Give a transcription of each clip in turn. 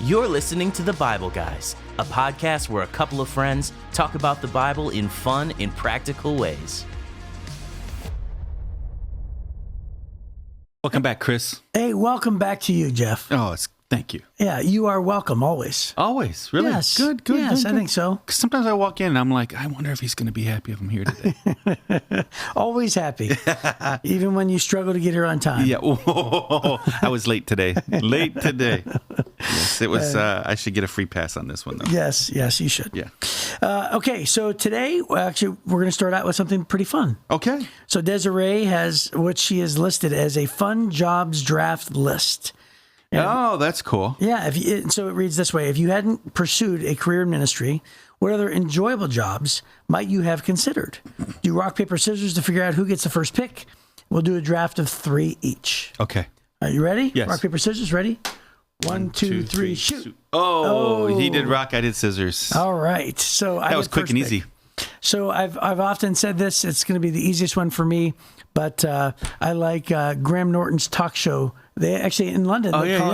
You're listening to The Bible Guys, a podcast where a couple of friends talk about the Bible in fun and practical ways. Welcome back, Chris. Hey, welcome back to you, Jeff. Oh, thank you. Yeah, you are welcome always. Always, really? Yes. Good. Yes, good. I think so. 'Cause sometimes I walk in and I'm like, I wonder if he's going to be happy if I'm here today. Always happy, even when you struggle to get here on time. Yeah. Whoa, I was late today. Yes, it was. I should get a free pass on this one, though. Yes, you should. Yeah. Okay, so today, actually, we're going to start out with something pretty fun. Okay. So Desiree has what she has listed as a fun jobs draft list. Oh, that's cool. Yeah, so it reads this way. If you hadn't pursued a career in ministry, what other enjoyable jobs might you have considered? Do rock, paper, scissors to figure out who gets the first pick. We'll do a draft of 3 each. Okay. Are you ready? Yes. Rock, paper, scissors, ready? 1, 2, 3, shoot. Oh, he did rock, I did scissors. All right. So that was quick and easy. So I've often said this. It's going to be the easiest one for me, but I like Graham Norton's talk show. They actually in London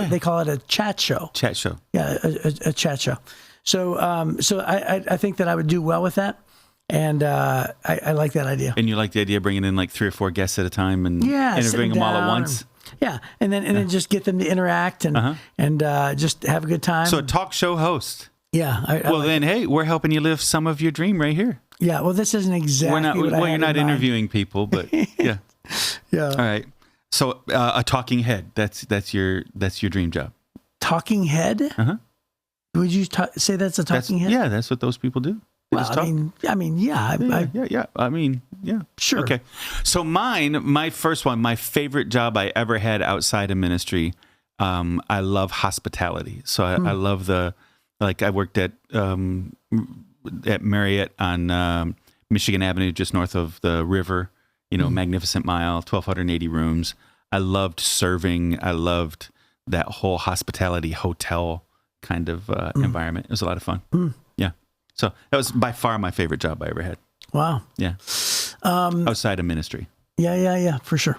they call it a chat show. Chat show. Yeah, a chat show. So I think that I would do well with that, and I like that idea. And you like the idea of bringing in like 3 or 4 guests at a time and interviewing them all at once. And then just get them to interact and just have a good time. So a talk show host. Yeah. Hey, we're helping you live some of your dream right here. Yeah. Well, this isn't exactly what I had you're not in mind. interviewing people, but yeah. Yeah. All right. So a talking head. That's your dream job. Talking head. Would you say that's a talking head? Yeah, that's what those people do. They just talk. I mean, yeah. I mean, yeah. Sure. Okay. So my first one, my favorite job I ever had outside of ministry. I love hospitality. So I love I worked at Marriott on Michigan Avenue, just north of the river. Magnificent Mile, 1,280 rooms. I loved serving. I loved that whole hospitality hotel kind of environment. It was a lot of fun. Yeah. So that was by far my favorite job I ever had. Wow. Yeah. Outside of ministry. Yeah, for sure.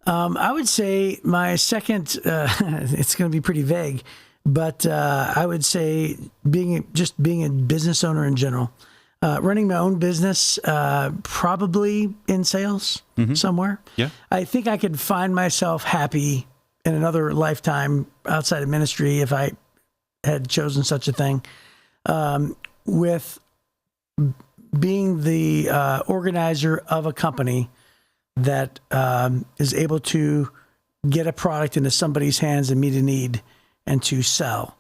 I would say my second, it's going to be pretty vague, but I would say being a business owner in general. Running my own business, probably in sales somewhere. Yeah. I think I could find myself happy in another lifetime outside of ministry if I had chosen such a thing, with being the organizer of a company that is able to get a product into somebody's hands and meet a need and to sell.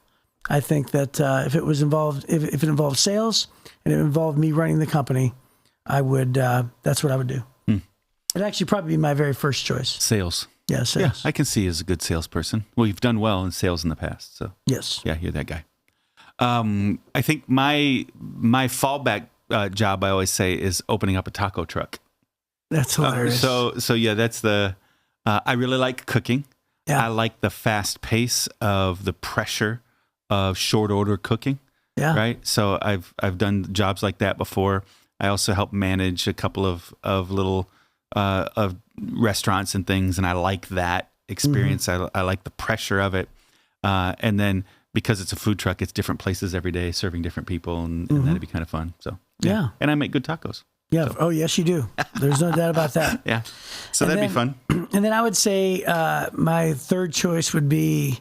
I think that if it involved sales and it involved me running the company, I would. That's what I would do. It'd actually probably be my very first choice. Sales. Yeah, sales. Yeah, I can see you as a good salesperson. Well, you've done well in sales in the past, so yes. Yeah, you're that guy. I think my fallback job, I always say, is opening up a taco truck. That's hilarious. So yeah, that's the. I really like cooking. Yeah. I like the fast pace of the pressure of short order cooking. Yeah. Right. So I've done jobs like that before. I also help manage a couple of little of restaurants and things, and I like that experience. I like the pressure of it. And then because it's a food truck, it's different places every day, serving different people, and that'd be kind of fun. So yeah. And I make good tacos. Yeah. So. Oh, yes, you do. There's no doubt about that. Yeah. So that'd be fun. And then I would say my third choice would be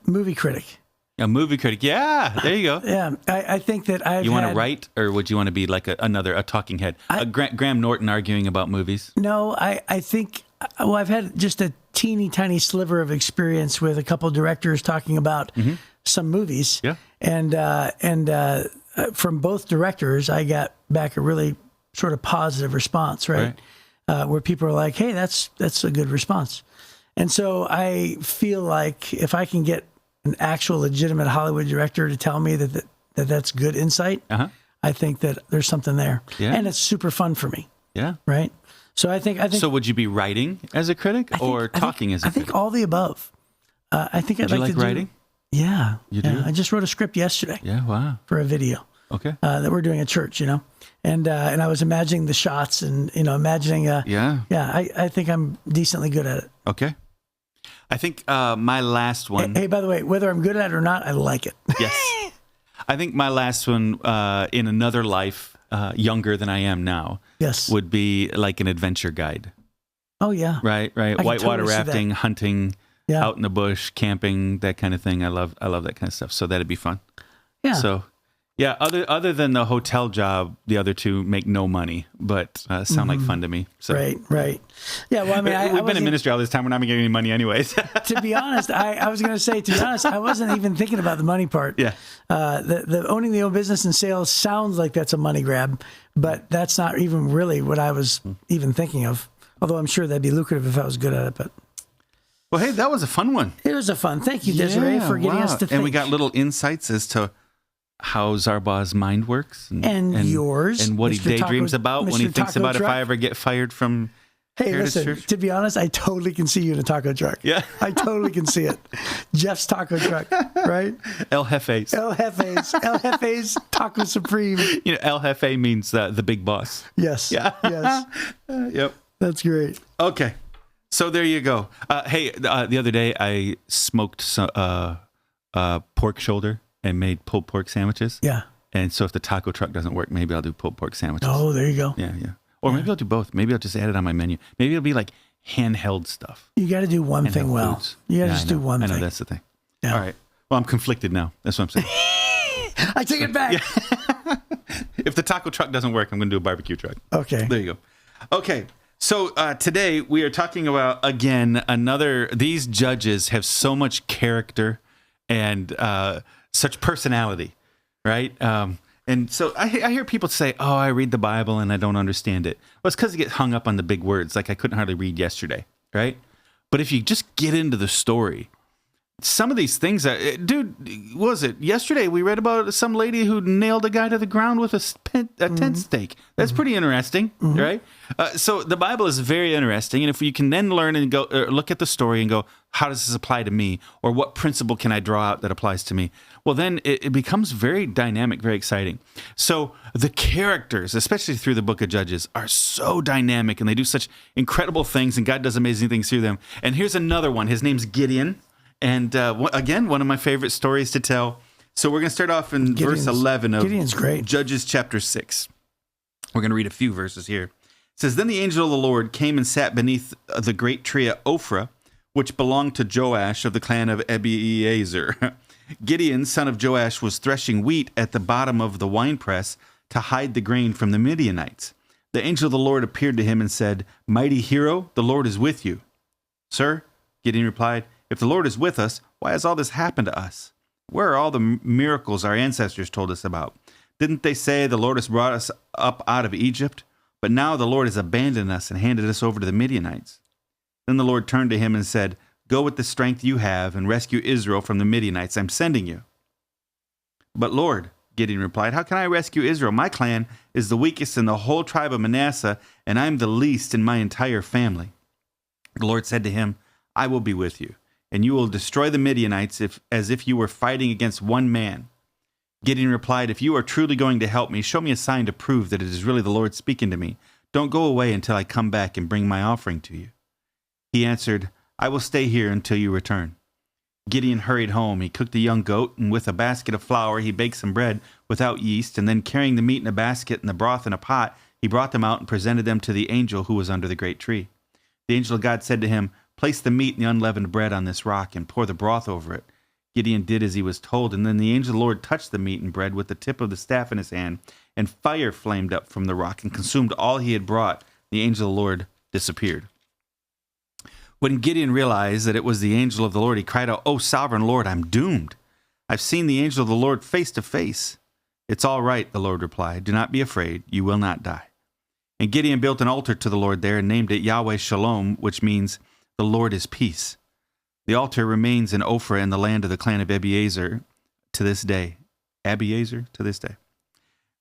movie critic. A movie critic. Yeah. There you go. Yeah. I think that You want to write, or would you want to be like a talking head? Graham Norton arguing about movies? No, I think, I've had just a teeny tiny sliver of experience with a couple of directors talking about some movies. Yeah. And from both directors, I got back a really sort of positive response, right? Where people are like, hey, that's a good response. And so I feel like if I can get an actual legitimate Hollywood director to tell me that's good insight, I think that there's something there. Yeah. And it's super fun for me. Yeah. Right? So I think. So would you be writing as a critic or talking as a critic? I think all the above. I think I'd like to do writing? Yeah. You do? I just wrote a script yesterday. Yeah, wow. For a video. Okay. That we're doing at church, and I was imagining the shots and imagining. I think I'm decently good at it. Okay. I think my last one. Hey, by the way, whether I'm good at it or not, I like it. Yes. I think my last one in another life, younger than I am now, Yes. would be like an adventure guide. Oh, yeah. Right. can Whitewater totally see rafting, that. hunting, Yeah. out in the bush, camping, that kind of thing. I love that kind of stuff. So that'd be fun. Yeah. So, yeah. Other than the hotel job, the other two make no money, but sound like fun to me. So. Right. Yeah, well, I mean, We've been in ministry all this time. We're not making any money anyways. to be honest, I was going to say, I wasn't even thinking about the money part. Yeah. The owning the own business and sales sounds like that's a money grab, but that's not even really what I was even thinking of. Although I'm sure that'd be lucrative if I was good at it. But Well, hey, that was a fun one. it was a fun. Thank you, Desiree, for getting us to think. And we got little insights as to how Zarbah's mind works. And yours. And what he Mr. daydreams Taco- about when he Mr. thinks Taco about if Truck. I ever get fired from Hey, Heritage listen, Church. to be honest, I totally can see you in a taco truck. Yeah. I totally can see it. Jeff's taco truck, right? El Jefe's. El Jefe's Taco Supreme. You know, El Jefe means the big boss. Yes. Yeah. Yes. Yep. That's great. Okay. So there you go. Hey, the other day I smoked some pork shoulder and made pulled pork sandwiches. Yeah. And so if the taco truck doesn't work, maybe I'll do pulled pork sandwiches. Oh, there you go. Yeah. Or maybe I'll do both. Maybe I'll just add it on my menu. Maybe it'll be like handheld stuff. You got to do one thing Handheld well. foods. You got to Yeah, just I do know. one I know, thing. that's the thing. Yeah. All right. Well, I'm conflicted now. That's what I'm saying. I take it back. If the taco truck doesn't work, I'm going to do a barbecue truck. Okay. There you go. Okay. So today we are talking about, again, these judges have so much character and such personality, right? And so I hear people say, oh, I read the Bible and I don't understand it. Well, it's because they get hung up on the big words. Like I couldn't hardly read yesterday, right? But if you just get into the story, some of these things, dude, what was it? Yesterday we read about some lady who nailed a guy to the ground with a tent stake. That's pretty interesting, right? So the Bible is very interesting. And if you can then learn and go look at the story and go, how does this apply to me? Or what principle can I draw out that applies to me? Well, then it becomes very dynamic, very exciting. So the characters, especially through the book of Judges, are so dynamic and they do such incredible things and God does amazing things through them. And here's another one. His name's Gideon. And again, one of my favorite stories to tell. So we're going to start off in verse 11 of Gideon's great. Judges chapter 6. We're going to read a few verses here. It says, Then the angel of the Lord came and sat beneath the great tree at Ophrah, which belonged to Joash of the clan of Abiezer. Gideon, son of Joash, was threshing wheat at the bottom of the winepress to hide the grain from the Midianites. The angel of the Lord appeared to him and said, Mighty hero, the Lord is with you. Sir, Gideon replied, If the Lord is with us, why has all this happened to us? Where are all the miracles our ancestors told us about? Didn't they say the Lord has brought us up out of Egypt? But now the Lord has abandoned us and handed us over to the Midianites. Then the Lord turned to him and said, Go with the strength you have and rescue Israel from the Midianites. I'm sending you. But Lord, Gideon replied, How can I rescue Israel? My clan is the weakest in the whole tribe of Manasseh, and I'm the least in my entire family. The Lord said to him, I will be with you, and you will destroy the Midianites as if you were fighting against one man. Gideon replied, If you are truly going to help me, show me a sign to prove that it is really the Lord speaking to me. Don't go away until I come back and bring my offering to you. He answered, I will stay here until you return. Gideon hurried home. He cooked a young goat, and with a basket of flour, he baked some bread without yeast, and then carrying the meat in a basket and the broth in a pot, he brought them out and presented them to the angel who was under the great tree. The angel of God said to him, Place the meat and the unleavened bread on this rock and pour the broth over it. Gideon did as he was told, and then the angel of the Lord touched the meat and bread with the tip of the staff in his hand, and fire flamed up from the rock and consumed all he had brought. The angel of the Lord disappeared. When Gideon realized that it was the angel of the Lord, he cried out, "O sovereign Lord, I'm doomed. I've seen the angel of the Lord face to face." "It's all right," the Lord replied. "Do not be afraid. You will not die." And Gideon built an altar to the Lord there and named it Yahweh Shalom, which means the Lord is peace. The altar remains in Ophrah in the land of the clan of Abiezer to this day. Abiezer to this day.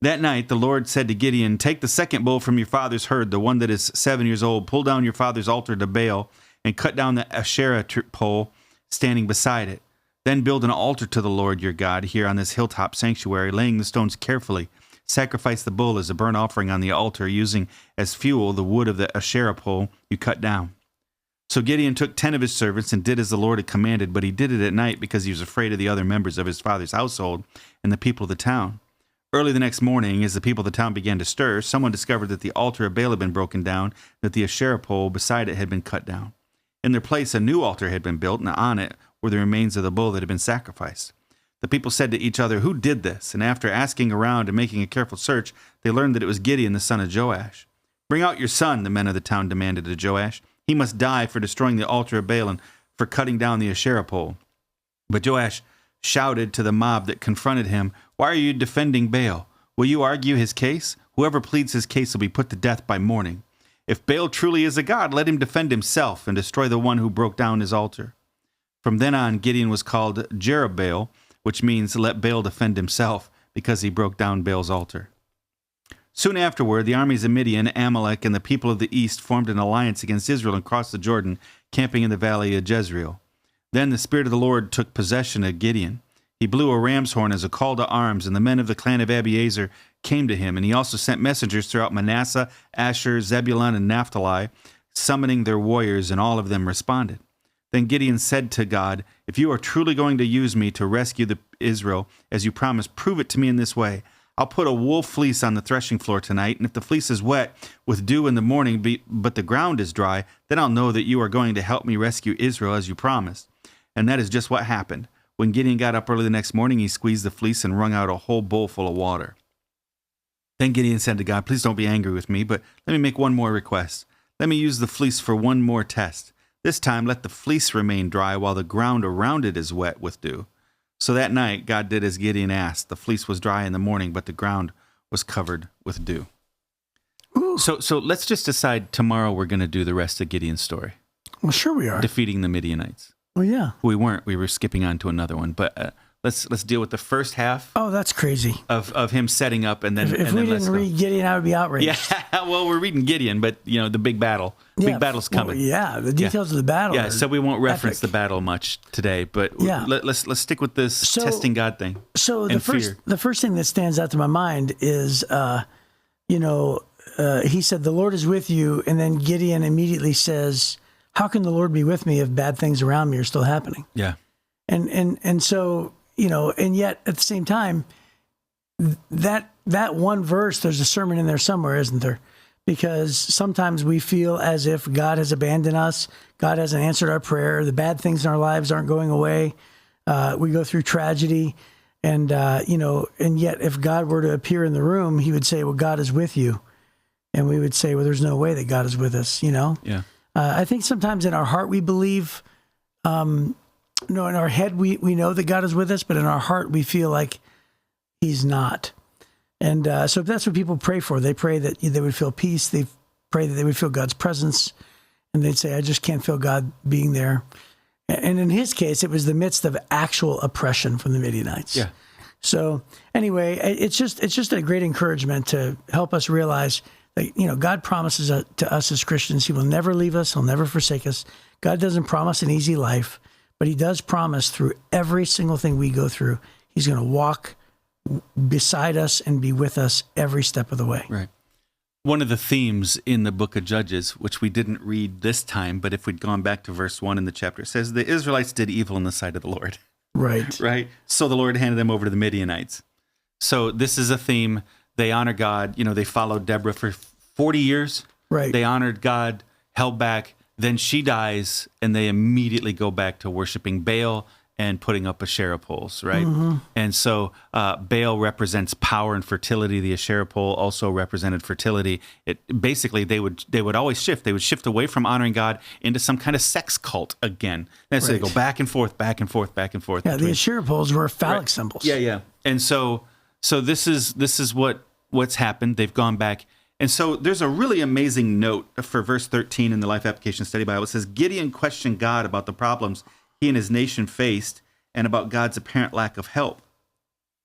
That night the Lord said to Gideon, "Take the second bull from your father's herd, the one that is 7 years old. Pull down your father's altar to Baal and cut down the Asherah pole standing beside it. Then build an altar to the Lord your God here on this hilltop sanctuary, laying the stones carefully. Sacrifice the bull as a burnt offering on the altar, using as fuel the wood of the Asherah pole you cut down." So Gideon took 10 of his servants and did as the Lord had commanded, but he did it at night because he was afraid of the other members of his father's household and the people of the town. Early the next morning, as the people of the town began to stir, someone discovered that the altar of Baal had been broken down, that the Asherah pole beside it had been cut down. In their place, a new altar had been built, and on it were the remains of the bull that had been sacrificed. The people said to each other, "Who did this?" And after asking around and making a careful search, they learned that it was Gideon, the son of Joash. "Bring out your son," the men of the town demanded of Joash. "He must die for destroying the altar of Baal and for cutting down the Asherah pole." But Joash shouted to the mob that confronted him, "Why are you defending Baal? Will you argue his case? Whoever pleads his case will be put to death by morning. If Baal truly is a god, let him defend himself and destroy the one who broke down his altar." From then on, Gideon was called Jerubbaal, which means let Baal defend himself, because he broke down Baal's altar. Soon afterward, the armies of Midian, Amalek, and the people of the east formed an alliance against Israel and crossed the Jordan, camping in the valley of Jezreel. Then the Spirit of the Lord took possession of Gideon. He blew a ram's horn as a call to arms, and the men of the clan of Abiezer came to him, and he also sent messengers throughout Manasseh, Asher, Zebulun, and Naphtali, summoning their warriors, and all of them responded. Then Gideon said to God, "If you are truly going to use me to rescue Israel, as you promised, prove it to me in this way. I'll put a wool fleece on the threshing floor tonight, and if the fleece is wet with dew in the morning, but the ground is dry, then I'll know that you are going to help me rescue Israel as you promised." And that is just what happened. When Gideon got up early the next morning, he squeezed the fleece and wrung out a whole bowl full of water. Then Gideon said to God, "Please don't be angry with me, but let me make one more request. Let me use the fleece for one more test. This time let the fleece remain dry while the ground around it is wet with dew." So that night, God did as Gideon asked. The fleece was dry in the morning, but the ground was covered with dew. Ooh. So let's just decide tomorrow we're going to do the rest of Gideon's story. Well, sure we are. Defeating the Midianites. Well, yeah. We weren't. We were skipping on to another one. But let's deal with the first half. Oh, that's crazy. Of him setting up, and then If and we then didn't read Gideon, I would be outraged. Yeah, well, we're reading Gideon, but the big battle. Big battle's coming. Well, yeah, the details of the battle. Yeah, so we won't reference epic. the battle much today, but Yeah. let's stick with this testing God thing. So and the first thing that stands out to my mind is, he said, "The Lord is with you," and then Gideon immediately says, "How can the Lord be with me if bad things around me are still happening?" Yeah, and so and yet at the same time, that one verse, there's a sermon in there somewhere, isn't there? Because sometimes we feel as if God has abandoned us, God hasn't answered our prayer, the bad things in our lives aren't going away. We go through tragedy, and yet if God were to appear in the room, he would say, "Well, God is with you," and we would say, "Well, there's no way that God is with us." Yeah. I think sometimes in our heart we believe, in our head we know that God is with us, but in our heart we feel like he's not. And so that's what people pray for. They pray that they would feel peace. They pray that they would feel God's presence. And they'd say, "I just can't feel God being there." And in his case, it was the midst of actual oppression from the Midianites. Yeah. So anyway, it's just a great encouragement to help us realize that, God promises to us as Christians, he will never leave us. He'll never forsake us. God doesn't promise an easy life, but he does promise through every single thing we go through, he's going to walk beside us and be with us every step of the way. Right. One of the themes in the book of Judges, which we didn't read this time, but if we'd gone back to verse 1 in the chapter, it says, "The Israelites did evil in the sight of the Lord." Right. Right? So the Lord handed them over to the Midianites. So this is a theme. They honor God. They followed Deborah for 40 years. Right. They honored God, held back. Then she dies, and they immediately go back to worshiping Baal and putting up Asherah poles, right? Mm-hmm. And so Baal represents power and fertility. The Asherah pole also represented fertility. Basically they would always shift. They would shift away from honoring God into some kind of sex cult again. And so they go back and forth, back and forth, back and forth. Yeah, the Asherah poles were phallic symbols. Yeah. And so this is what's happened. They've gone back. And so there's a really amazing note for verse 13 in the Life Application Study Bible. It says, Gideon questioned God about the problems he and his nation faced and about God's apparent lack of help.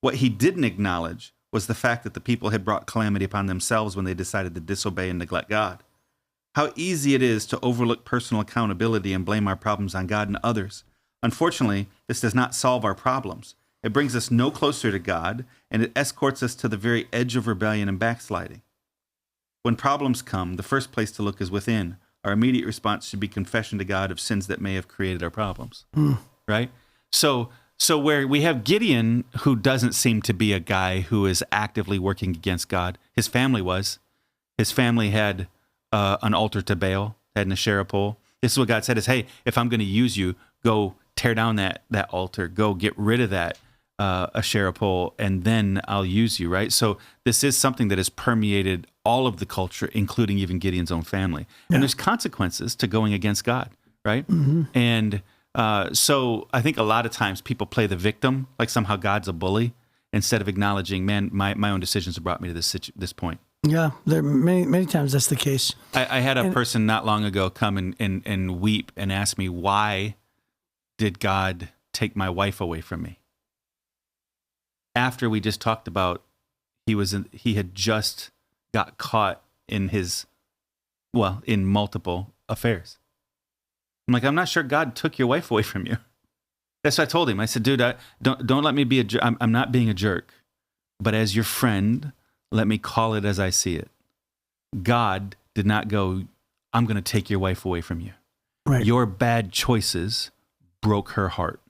What he didn't acknowledge was the fact that the people had brought calamity upon themselves when they decided to disobey and neglect God. How easy it is to overlook personal accountability and blame our problems on God and others. Unfortunately, this does not solve our problems. It brings us no closer to God, and it escorts us to the very edge of rebellion and backsliding. When problems come, the first place to look is within. our immediate response should be confession to God of sins that may have created our problems. Right? So where we have Gideon, who doesn't seem to be a guy who is actively working against God. His family was. His family had an altar to Baal, had an Asherah pole. This is what God said is, hey, if I'm going to use you, go tear down that altar, go get rid of that Asherah pole, and then I'll use you, right? So this is something that has permeated all of the culture, including even Gideon's own family. And there's consequences to going against God, right? And so I think a lot of times people play the victim, like somehow God's a bully, instead of acknowledging, man, my own decisions have brought me to this point. Yeah, there many times that's the case. I had a person not long ago come and weep and ask me, why did God take my wife away from me? After we just talked about he had just got caught in in multiple affairs. I'm like, I'm not sure God took your wife away from you. That's what I told him. I said, dude, don't let me be a jerk. I'm not being a jerk, but as your friend, let me call it as I see it. God did not go, I'm going to take your wife away from you. Right. Your bad choices broke her heart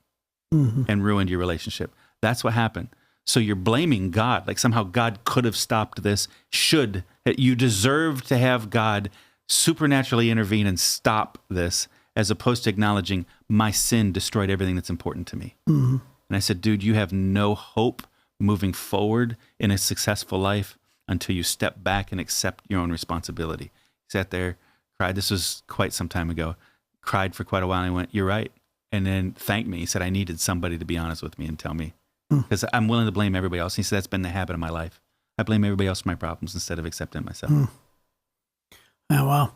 and ruined your relationship. That's what happened. So you're blaming God, like somehow God could have stopped this. You deserve to have God supernaturally intervene and stop this, as opposed to acknowledging my sin destroyed everything that's important to me. And I said, dude, you have no hope moving forward in a successful life until you step back and accept your own responsibility. He sat there, cried. This was quite some time ago. Cried for quite a while, and he went, you're right. And then thanked me. He said, I needed somebody to be honest with me and tell me. Because I'm willing to blame everybody else. He said, that's been the habit of my life. I blame everybody else for my problems instead of accepting myself. Oh,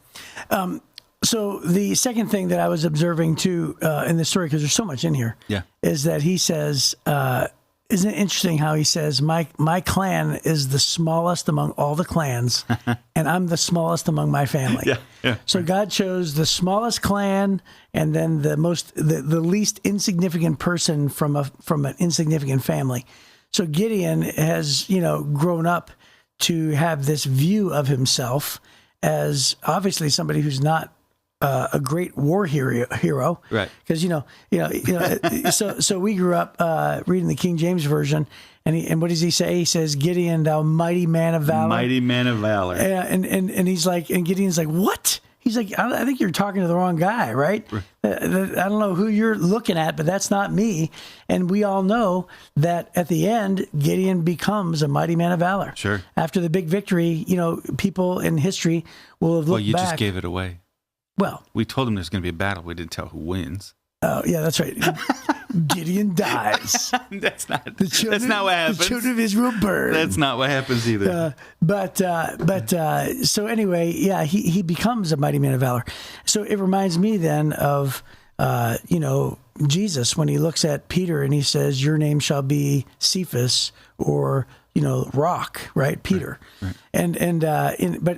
wow. So the second thing that I was observing too in the story, because there's so much in here, is that he says, isn't it interesting how he says, my clan is the smallest among all the clans, and I'm the smallest among my family. So God chose the smallest clan, and then the least insignificant person from an insignificant family. So Gideon has, grown up to have this view of himself as obviously somebody who's not a great war hero, right? Because so we grew up reading the King James version, and what does he say? He says, "Gideon, thou mighty man of valor." Mighty man of valor. And he's like, and Gideon's like, what? He's like, I think you're talking to the wrong guy, right? I don't know who you're looking at, but that's not me. And we all know that at the end, Gideon becomes a mighty man of valor. Sure. After the big victory, people in history will have looked back. Well, you just gave it away. Well, we told him there's going to be a battle. We didn't tell who wins. Oh, yeah, that's right. Gideon dies. That's not what happens. The children of Israel burn. That's not what happens either. So anyway, yeah, he becomes a mighty man of valor. So it reminds me then of, Jesus when he looks at Peter and he says, your name shall be Cephas, or rock, right? Peter. Right.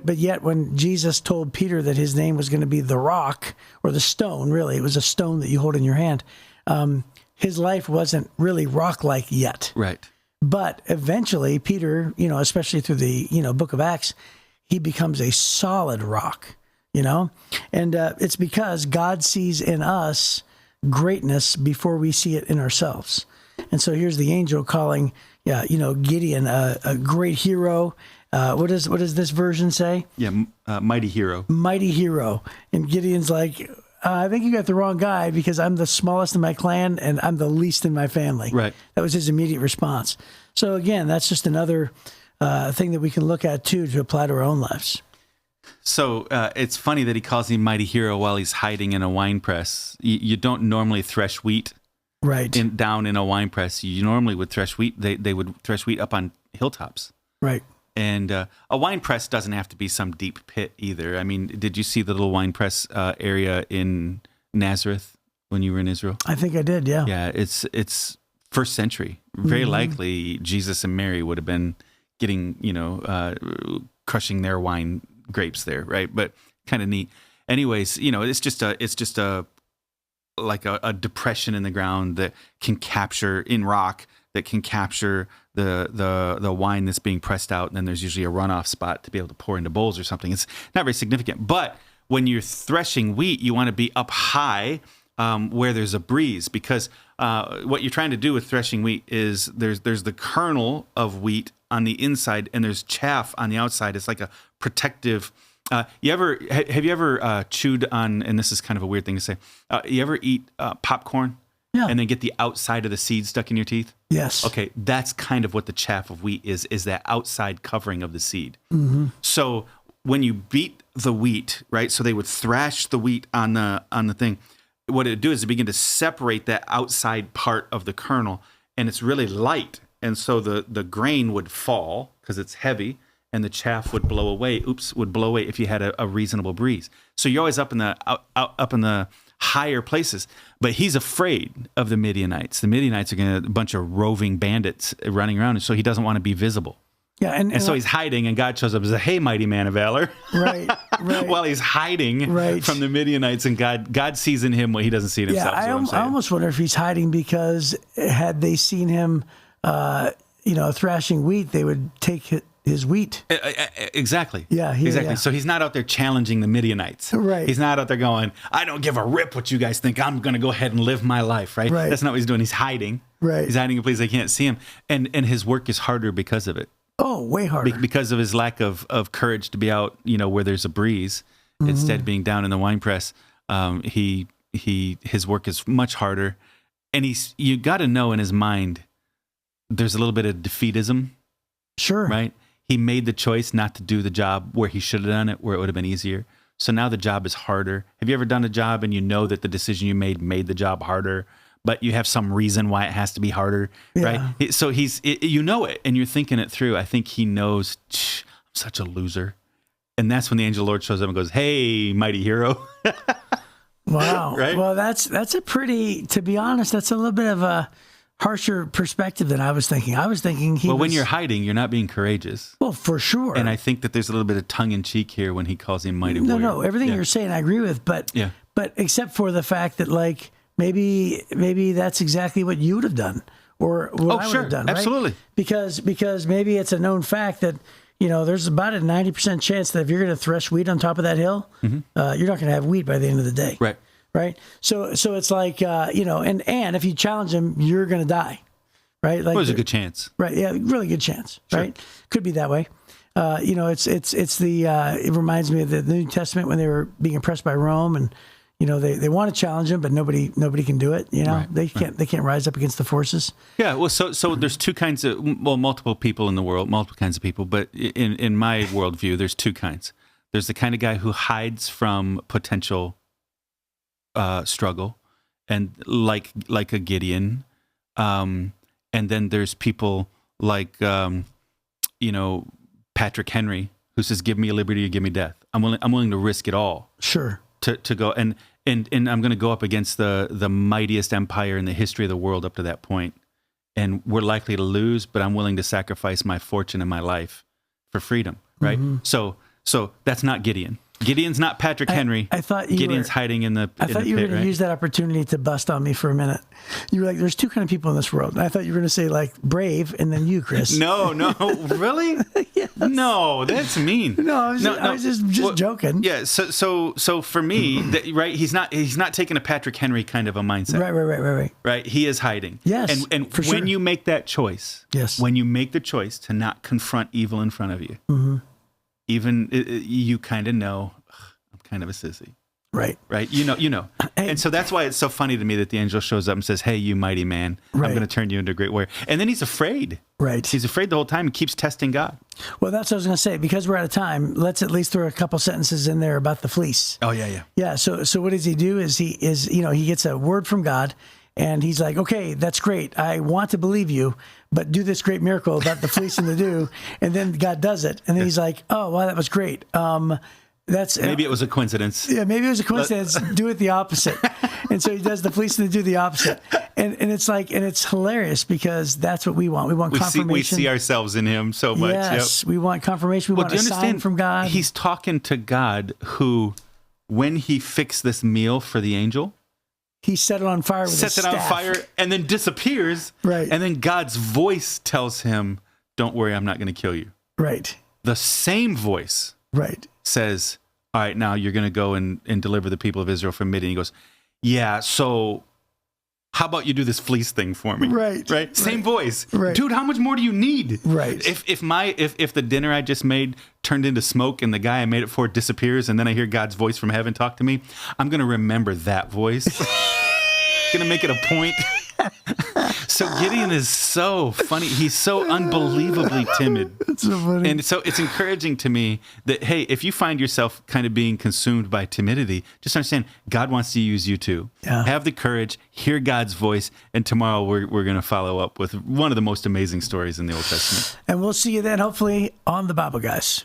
But yet when Jesus told Peter that his name was going to be the rock, or the stone, really, it was a stone that you hold in your hand. His life wasn't really rock-like yet. Right. But eventually Peter, especially through the, book of Acts, he becomes a solid rock, and it's because God sees in us greatness before we see it in ourselves. And so here's the angel calling, Gideon, a great hero. What does this version say? Yeah, mighty hero. Mighty hero. And Gideon's like, I think you got the wrong guy, because I'm the smallest in my clan and I'm the least in my family. Right. That was his immediate response. So again, that's just another thing that we can look at too to apply to our own lives. So it's funny that he calls him mighty hero while he's hiding in a wine press. You don't normally thresh wheat. Right. Down in a wine press. You normally would thresh wheat. They would thresh wheat up on hilltops. Right. And a wine press doesn't have to be some deep pit either. I mean, did you see the little wine press area in Nazareth when you were in Israel? I think I did, yeah. Yeah, it's first century. Very likely Jesus and Mary would have been getting, crushing their wine grapes there, right? But kind of neat. Anyways, it's just a depression in the ground that can capture in rock, that can capture the wine that's being pressed out, and then there's usually a runoff spot to be able to pour into bowls or something. It's not very significant. But when you're threshing wheat, you want to be up high where there's a breeze, because what you're trying to do with threshing wheat is there's the kernel of wheat on the inside and there's chaff on the outside. It's like a protective. Have you ever chewed on? And this is kind of a weird thing to say. You ever eat popcorn? Yeah. And then get the outside of the seed stuck in your teeth? Yes. Okay, that's kind of what the chaff of wheat is that outside covering of the seed. So when you beat the wheat, right? So they would thrash the wheat on the thing. What it would do is it begin to separate that outside part of the kernel, and it's really light. And so the grain would fall because it's heavy, and the chaff would blow away. Would blow away if you had a reasonable breeze. So you're always up in the up in the higher places. But he's afraid of the Midianites. The Midianites are a bunch of roving bandits running around, and so he doesn't want to be visible. Yeah, and so he's hiding, and God shows up and says, "Hey, mighty man of valor!" Right. While he's hiding from the Midianites, and God sees in him what he doesn't see in himself. Yeah, I almost wonder if he's hiding because had they seen him, thrashing wheat, they would take his wheat. Exactly. Yeah, exactly. Yeah. So he's not out there challenging the Midianites. Right. He's not out there going, "I don't give a rip what you guys think. I'm going to go ahead and live my life." Right. That's not what he's doing. He's hiding. Right. He's hiding in a place they can't see him, and his work is harder because of it. Oh, way harder. Because of his lack of courage to be out, where there's a breeze, instead being down in the wine press. His work is much harder, and you got to know in his mind, there's a little bit of defeatism. Sure. Right. He made the choice not to do the job where he should have done it, where it would have been easier. So now the job is harder. Have you ever done a job and you know that the decision you made the job harder, but you have some reason why it has to be harder, right? So you know it, and you're thinking it through. I think he knows, I'm such a loser. And that's when the angel of the Lord shows up and goes, "Hey, mighty hero." Wow. Right? Well, that's a pretty, to be honest, that's a little bit of a harsher perspective than I was thinking. I was thinking when you're hiding, you're not being courageous. Well, for sure. And I think that there's a little bit of tongue-in-cheek here when he calls him mighty warrior. No, everything you're saying I agree with, but except for the fact that, like, maybe that's exactly what you would have done, or what I would have done, right? Absolutely. Because maybe it's a known fact that there's about a 90% chance that if you're going to thresh wheat on top of that hill, you're not going to have wheat by the end of the day. Right. Right. So it's like and if you challenge him, you're going to die. Right. Like there's a good chance. Right. Yeah. Really good chance. Sure. Right. Could be that way. It reminds me of the New Testament when they were being oppressed by Rome, and they want to challenge him, but nobody can do it. They can't rise up against the forces. Yeah. Well, so there's two kinds of multiple people in the world, multiple kinds of people, but in my worldview, there's two kinds. There's the kind of guy who hides from potential struggle, and like a Gideon, and then there's people like Patrick Henry, who says, "Give me liberty or give me death. I'm willing to risk it all." Sure. To go and I'm going to go up against the mightiest empire in the history of the world up to that point, and we're likely to lose, but I'm willing to sacrifice my fortune and my life for freedom. Right. So that's not Gideon. Gideon's not Patrick Henry. I thought Gideon's hiding in the pit. I thought you were going to use that opportunity to bust on me for a minute. You were like, "There's two kind of people in this world." And I thought you were going to say like brave, and then you, Chris. No, really? Yes. No, that's mean. No, I was just joking. Yeah. So for me, right? He's not taking a Patrick Henry kind of a mindset. Right. Right. He is hiding. Yes. And when you make that choice, when you make the choice to not confront evil in front of you, even you kind of know, I'm kind of a sissy. Right. You know. And so that's why it's so funny to me that the angel shows up and says, "Hey, you mighty man, I'm going to turn you into a great warrior." And then he's afraid. Right. He's afraid the whole time and keeps testing God. Well, that's what I was going to say. Because we're out of time, let's at least throw a couple sentences in there about the fleece. Oh, yeah. Yeah. So what does he do is he gets a word from God, and he's like, "Okay, that's great. I want to believe you, but do this great miracle about the fleece and the dew." And then God does it. And then he's like, "Oh, wow, that was great. Maybe it was a coincidence." Yeah, maybe it was a coincidence. Do it the opposite. And so he does the fleece and the dew the opposite. And it's like, and it's hilarious because that's what we want. We want confirmation. We see ourselves in him so much. Yes, we want confirmation. We want a sign from God. He's talking to God who, when he fixed this meal for the angel, he set it on fire with his staff. Sets it on fire and then disappears. Right. And then God's voice tells him, "Don't worry, I'm not going to kill you." Right. The same voice says, all right, now you're going to go and deliver the people of Israel from Midian. He goes, yeah, so how about you do this fleece thing for me? Right. Same voice. Right. Dude, how much more do you need? Right. If the dinner I just made turned into smoke and the guy I made it for disappears and then I hear God's voice from heaven talk to me, I'm going to remember that voice. Going to make it a point. So Gideon is so funny. He's so unbelievably timid. It's so funny. And so it's encouraging to me that, hey, if you find yourself kind of being consumed by timidity, just understand God wants to use you too. Yeah. Have the courage, hear God's voice, and tomorrow we're going to follow up with one of the most amazing stories in the Old Testament. And we'll see you then, hopefully, on the Bible Guys.